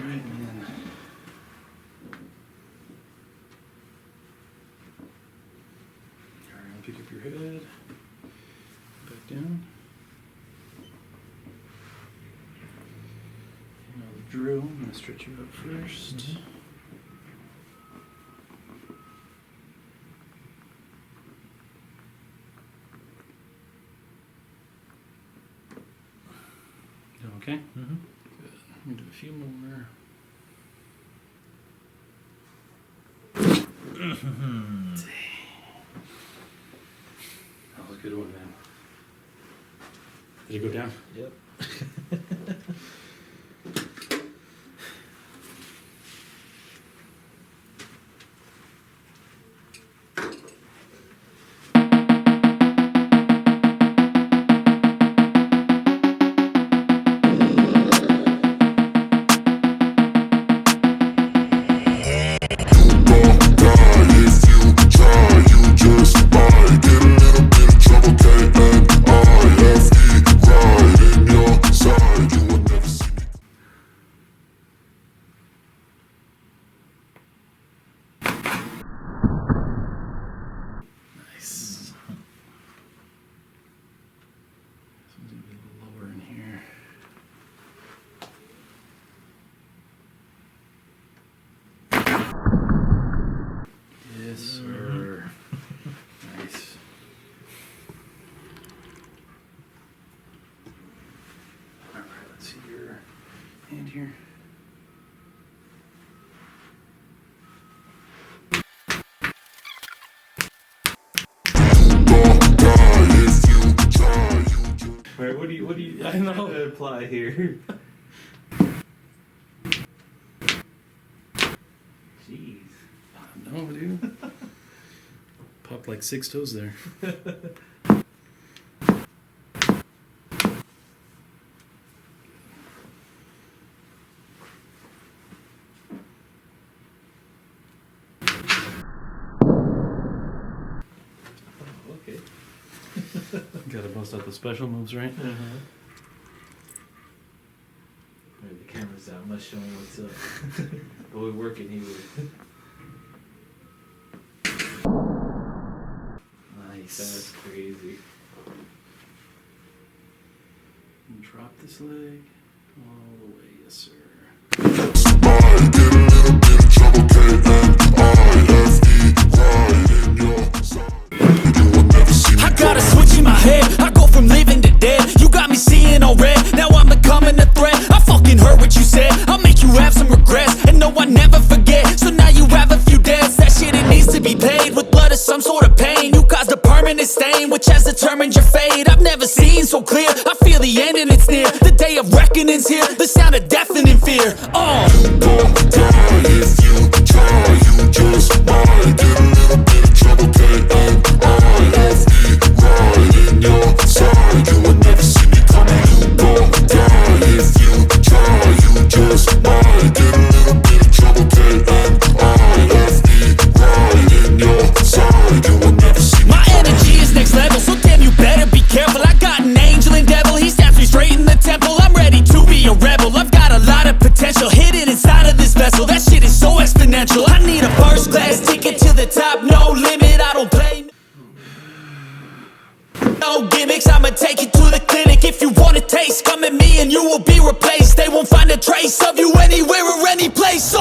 right, and then alright, I'll pick up your head, back down. And I'll drill, I'm going to stretch you out first. Okay? Mm-hmm. Good. Let me do a few more. That was a good one, man. Did it go down? Yep. Nice. This one's gonna be a little lower in here. Yes, sir. Nice. All right, let's see your hand here. Right, what do you I know. apply here? Jeez. No, dude. Popped like 6 toes there. Okay. Gotta bust out the special moves, right? Uh-huh. Right, the camera's out. I'm not showing what's up. But we're working here with it. Nice. That's crazy. And drop this leg all the way, yes, sir. I got a switch in my head, I go from living to dead. You got me seeing all red, now I'm becoming a threat. I fucking heard what you said, I'll make you have some regrets. And no, I never forget, so now you have a few debts. That shit, it needs to be paid with blood or some sort of pain. You caused a permanent stain, which has determined your fate. I've never seen so clear, I feel the end and it's near. The day of reckoning's here, the sound of deafening fear. You don't die if you try, you just might get a little bit of trouble, right in your side, you will never see me coming. You don't die if you try, you just might get a little bit of trouble, right in your side, you will never see me. My energy is next level, so damn you better be careful. I got an angel and devil, he stabs me straight in the temple. I'm ready to be a rebel, I've got a lot of potential hidden inside of this vessel. That shit is so exponential, I need a first class ticket to the top, no limit, I don't play no gimmicks, I'ma take you to the clinic. If you want a taste, come at me and you will be replaced. They won't find a trace of you anywhere or any place.